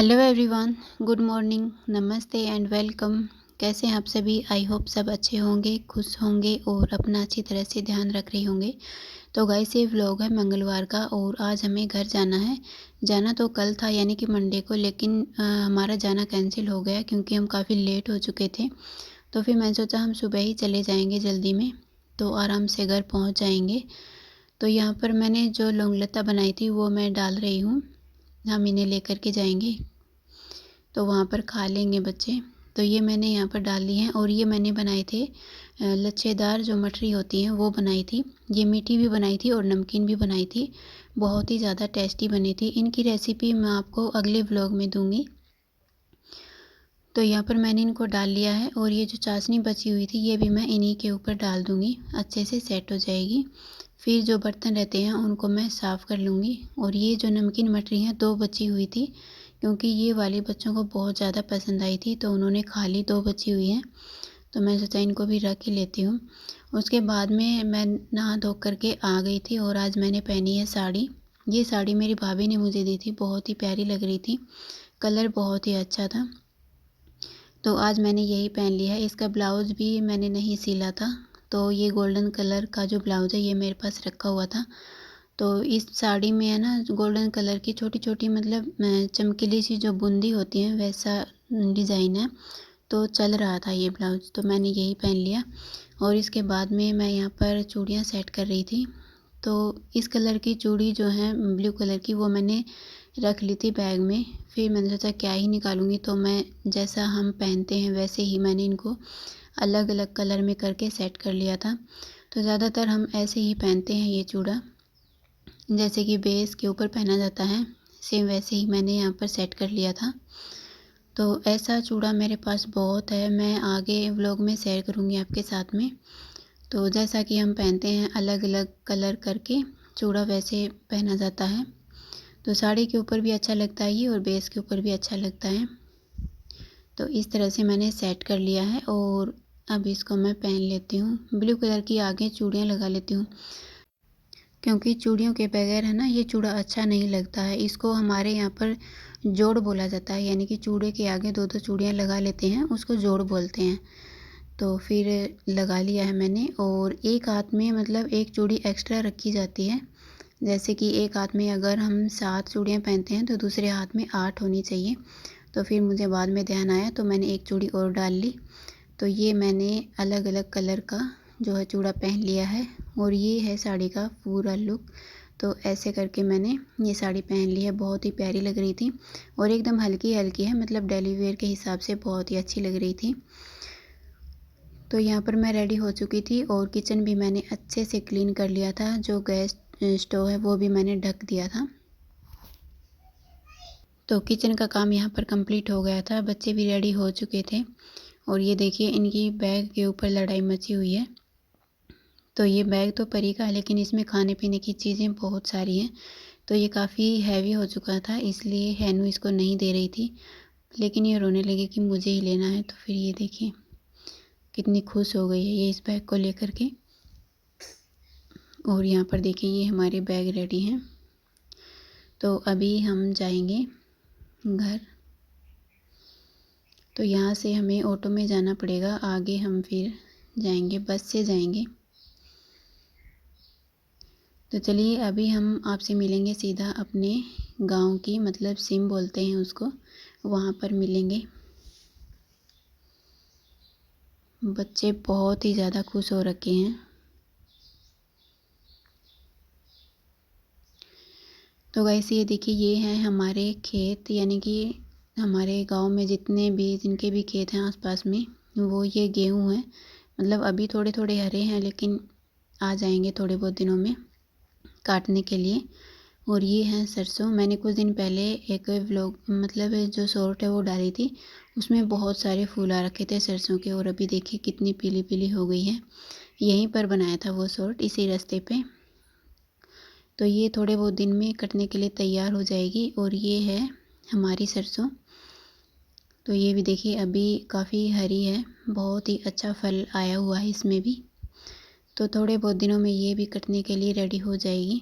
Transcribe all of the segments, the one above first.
Hello everyone, good morning, नमस्ते and welcome. कैसे हैं आप सभी? आई होप सब अच्छे होंगे, खुश होंगे और अपना अच्छी तरह से ध्यान रख रहे होंगे। तो गाइस, ये व्लॉग है मंगलवार का और आज हमें घर जाना है। जाना तो कल था यानी कि मंडे को, लेकिन हमारा जाना कैंसिल हो गया क्योंकि हम काफ़ी लेट हो चुके थे। तो फिर मैंने सोचा हम सुबह ही चले जाएंगे जल्दी में, तो आराम से घर पहुँच जाएंगे। तो यहाँ पर मैंने जो लौंग लता बनाई थी वो मैं डाल रही हूँ। हम इन्हें लेकर के जाएंगे तो वहाँ पर खा लेंगे बच्चे। तो ये मैंने यहाँ पर डाल ली हैं और ये मैंने बनाए थे लच्छेदार जो मठरी होती हैं वो बनाई थी। ये मीठी भी बनाई थी और नमकीन भी बनाई थी, बहुत ही ज़्यादा टेस्टी बनी थी। इनकी रेसिपी मैं आपको अगले व्लॉग में दूंगी। तो यहाँ पर मैंने इनको डाल लिया है और ये जो चाशनी बची हुई थी ये भी मैं इन्हीं के ऊपर डाल दूँगी, अच्छे से सेट हो जाएगी। फिर जो बर्तन रहते हैं उनको मैं साफ़ कर लूँगी। और ये जो नमकीन मठरी हैं 2 बची हुई थी, क्योंकि ये वाली बच्चों को बहुत ज़्यादा पसंद आई थी तो उन्होंने खा ली। 2 बची हुई हैं तो मैं सोचा इनको भी रख ही लेती हूँ। उसके बाद में मैं नहा धो कर के आ गई थी और आज मैंने पहनी है साड़ी। ये साड़ी मेरी भाभी ने मुझे दी थी, बहुत ही प्यारी लग रही थी, कलर बहुत ही अच्छा था। तो आज मैंने यही पहन लिया है। इसका ब्लाउज़ भी मैंने नहीं सिला था, तो ये गोल्डन कलर का जो ब्लाउज़ है ये मेरे पास रखा हुआ था। तो इस साड़ी में है ना गोल्डन कलर की छोटी छोटी मतलब चमकीली सी जो बूंदी होती है वैसा डिज़ाइन है। तो चल रहा था ये ब्लाउज़, तो मैंने यही पहन लिया। और इसके बाद में मैं यहाँ पर चूड़ियाँ सेट कर रही थी। तो इस कलर की चूड़ी जो है ब्लू कलर की वो मैंने रख ली थी बैग में। फिर मैंने सोचा क्या ही निकालूंगी, तो मैं जैसा हम पहनते हैं वैसे ही मैंने इनको अलग अलग कलर में करके सेट कर लिया था। तो ज़्यादातर हम ऐसे ही पहनते हैं ये चूड़ा, जैसे कि बेस के ऊपर पहना जाता है, सेम वैसे ही मैंने यहाँ पर सेट कर लिया था। तो ऐसा चूड़ा मेरे पास बहुत है, मैं आगे व्लॉग में शेयर करूँगी आपके साथ में। तो जैसा कि हम पहनते हैं अलग अलग कलर करके चूड़ा वैसे पहना जाता है। तो साड़ी के ऊपर भी अच्छा लगता है ये और बेस के ऊपर भी अच्छा लगता है। तो इस तरह से मैंने सेट कर लिया है और अब इसको मैं पहन लेती हूँ। ब्लू कलर की आगे चूड़ियाँ लगा लेती हूँ, क्योंकि चूड़ियों के बगैर है ना ये चूड़ा अच्छा नहीं लगता है। इसको हमारे यहाँ पर जोड़ बोला जाता है, यानी कि चूड़े के आगे 2-2 चूड़ियाँ लगा लेते हैं, उसको जोड़ बोलते हैं। तो फिर लगा लिया है मैंने। और एक हाथ में मतलब एक चूड़ी एक्स्ट्रा रखी जाती है, जैसे कि एक हाथ में अगर हम 7 चूड़ियाँ पहनते हैं तो दूसरे हाथ में 8 होनी चाहिए। तो फिर मुझे बाद में ध्यान आया तो मैंने एक चूड़ी और डाल ली। तो ये मैंने अलग अलग कलर का जो है चूड़ा पहन लिया है और ये है साड़ी का पूरा लुक। तो ऐसे करके मैंने ये साड़ी पहन ली है, बहुत ही प्यारी लग रही थी और एकदम हल्की हल्की है, मतलब डेली वेयर के हिसाब से बहुत ही अच्छी लग रही थी। तो यहाँ पर मैं रेडी हो चुकी थी और किचन भी मैंने अच्छे से क्लीन कर लिया था। जो गैस स्टोव है वो भी मैंने ढक दिया था। तो किचन का काम यहाँ पर कंप्लीट हो गया था, बच्चे भी रेडी हो चुके थे। और ये देखिए इनकी बैग के ऊपर लड़ाई मची हुई है। तो ये बैग तो परी का है, लेकिन इसमें खाने पीने की चीज़ें बहुत सारी हैं। तो ये काफ़ी हैवी हो चुका था, इसलिए हैनू इसको नहीं दे रही थी, लेकिन ये रोने लगी कि मुझे ही लेना है। तो फिर ये देखिए कितनी खुश हो गई है ये इस बैग को लेकर के। और यहाँ पर देखिए ये हमारे बैग रेडी हैं। तो अभी हम जाएंगे घर। तो यहाँ से हमें ऑटो में जाना पड़ेगा, आगे हम फिर जाएंगे, बस से जाएंगे। तो चलिए अभी हम आपसे मिलेंगे सीधा अपने गांव की, मतलब सिम बोलते हैं उसको, वहाँ पर मिलेंगे। बच्चे बहुत ही ज़्यादा खुश हो रखे हैं। तो वैसे ये देखिए ये हैं हमारे खेत, यानी कि हमारे गांव में जितने भी जिनके भी खेत हैं आसपास में, वो ये गेहूं है। मतलब अभी थोड़े थोड़े हरे हैं, लेकिन आ जाएंगे थोड़े बहुत दिनों में काटने के लिए। और ये हैं सरसों। मैंने कुछ दिन पहले एक व्लॉग मतलब जो शॉर्ट है वो डाली थी, उसमें बहुत सारे फूल आ रखे थे सरसों के, और अभी देखिए कितनी पीली पीली हो गई है। यहीं पर बनाया था वो शॉर्ट, इसी रास्ते पे। तो ये थोड़े बहुत दिन में कटने के लिए तैयार हो जाएगी। और ये है हमारी सरसों। तो ये भी देखिए अभी काफ़ी हरी है, बहुत ही अच्छा फल आया हुआ है इसमें भी। तो थोड़े बहुत दिनों में ये भी कटने के लिए रेडी हो जाएगी।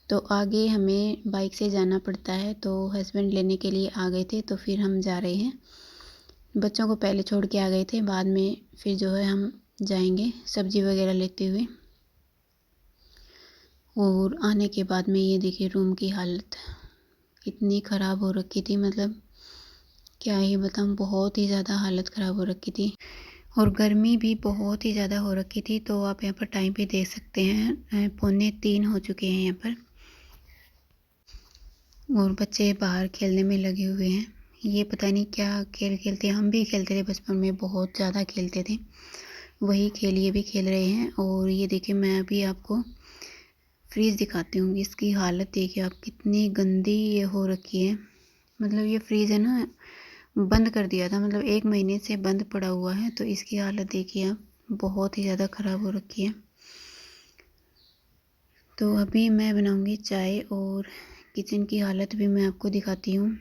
तो आगे हमें बाइक से जाना पड़ता है, तो हस्बैंड लेने के लिए आ गए थे, तो फिर हम जा रहे हैं। बच्चों को पहले छोड़ के आ गए थे, बाद में फिर जो है हम जाएंगे सब्जी वगैरह लेते हुए। और आने के बाद में ये देखिए रूम की हालत इतनी ख़राब हो रखी थी, मतलब क्या ही बताऊँ, बहुत ही ज़्यादा हालत ख़राब हो रखी थी। और गर्मी भी बहुत ही ज़्यादा हो रखी थी। तो आप यहाँ पर टाइम पे देख सकते हैं 2:45 हो चुके हैं यहाँ पर, और बच्चे बाहर खेलने में लगे हुए हैं। ये पता नहीं क्या खेल खेलते हैं, हम भी खेलते थे बचपन में, बहुत ज़्यादा खेलते थे, वही खेल ये भी खेल रहे हैं। और ये देखिए मैं अभी आपको फ्रीज़ दिखाती हूँ, इसकी हालत देखिए आप, कितनी गंदी ये हो रखी है। मतलब ये फ्रीज़ है ना, बंद कर दिया था, मतलब 1 महीने से बंद पड़ा हुआ है, तो इसकी हालत देखिए आप, बहुत ही ज़्यादा ख़राब हो रखी है। तो अभी मैं बनाऊँगी चाय, और किचन की हालत भी मैं आपको दिखाती हूँ।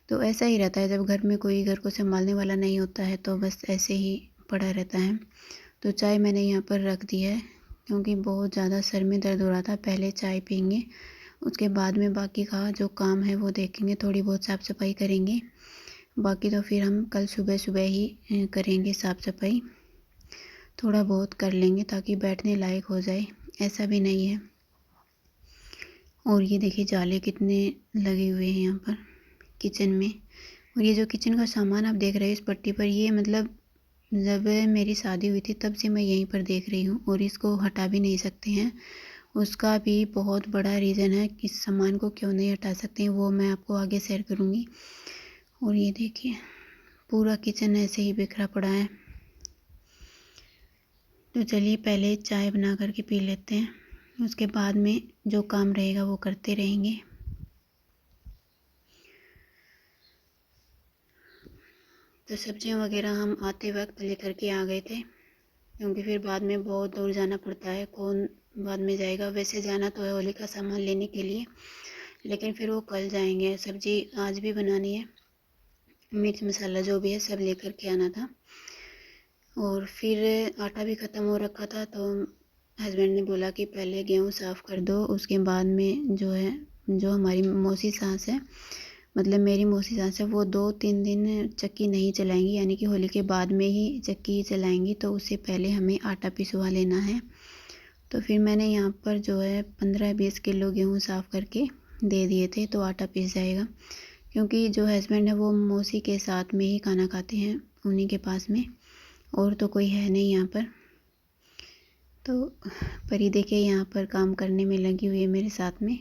तो ऐसा ही रहता है जब घर में कोई घर को संभालने वाला नहीं होता है, तो बस ऐसे ही पड़ा रहता है। तो चाय मैंने यहाँ पर रख दी है, क्योंकि बहुत ज़्यादा सर में दर्द हो रहा था। पहले चाय पीएंगे, उसके बाद में बाकी का जो काम है वो देखेंगे, थोड़ी बहुत साफ़ सफाई करेंगे। बाकी तो फिर हम कल सुबह सुबह ही करेंगे साफ़ सफाई, थोड़ा बहुत कर लेंगे ताकि बैठने लायक हो जाए, ऐसा भी नहीं है। और ये देखिए जाले कितने लगे हुए हैं यहाँ पर किचन में। और ये जो किचन का सामान आप देख रहे हैं इस पट्टी पर, ये मतलब जब मेरी शादी हुई थी तब से मैं यहीं पर देख रही हूँ, और इसको हटा भी नहीं सकते हैं। उसका भी बहुत बड़ा रीज़न है, इस सामान को क्यों नहीं हटा सकते हैं, वो मैं आपको आगे शेयर करूँगी। और ये देखिए पूरा किचन ऐसे ही बिखरा पड़ा है। तो चलिए पहले चाय बना करके पी लेते हैं, उसके बाद में जो काम रहेगा वो करते रहेंगे। तो सब्जियां वगैरह हम आते वक्त लेकर के आ गए थे, क्योंकि फिर बाद में बहुत दूर जाना पड़ता है, कौन बाद में जाएगा। वैसे जाना तो है होली का सामान लेने के लिए, लेकिन फिर वो कल जाएंगे। सब्जी आज भी बनानी है, मिर्च मसाला जो भी है सब लेकर के आना था। और फिर आटा भी ख़त्म हो रखा था, तो हस्बैंड ने बोला कि पहले गेहूँ साफ़ कर दो, उसके बाद में जो है, जो हमारी मौसी सास है, मतलब मेरी मौसी सास है, वो 2-3 दिन चक्की नहीं चलाएंगी, यानी कि होली के बाद में ही चक्की चलाएंगी। तो उससे पहले हमें आटा पिसवा लेना है। तो फिर मैंने यहाँ पर जो है 15-20 किलो गेहूँ साफ़ करके दे दिए थे, तो आटा पिस जाएगा। क्योंकि जो हस्बैंड है वो मौसी के साथ में ही खाना खाते हैं, उन्हीं के पास में, और तो कोई है नहीं यहाँ पर। तो परी देखिए यहाँ पर काम करने में लगी हुई है मेरे साथ में।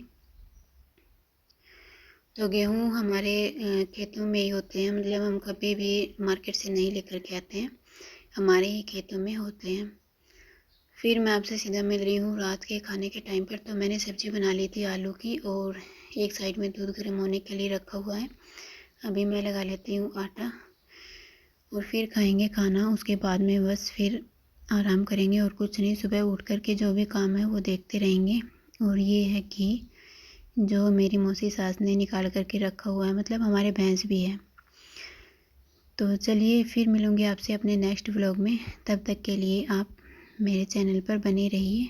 तो गेहूँ हमारे खेतों में ही होते हैं, मतलब हम कभी भी मार्केट से नहीं लेकर के आते हैं, हमारे ही खेतों में होते हैं। फिर मैं आपसे सीधा मिल रही हूँ रात के खाने के टाइम पर। तो मैंने सब्ज़ी बना ली थी आलू की, और एक साइड में दूध गर्म होने के लिए रखा हुआ है। अभी मैं लगा लेती हूँ आटा, और फिर खाएंगे खाना। उसके बाद में बस फिर आराम करेंगे और कुछ नहीं। सुबह उठ कर के जो भी काम है वो देखते रहेंगे। और ये है घी जो मेरी मौसी सास ने निकाल करके रखा हुआ है, मतलब हमारे भैंस भी है। तो चलिए फिर मिलूँगी आपसे अपने नेक्स्ट व्लॉग में, तब तक के लिए आप मेरे चैनल पर बने रहिए।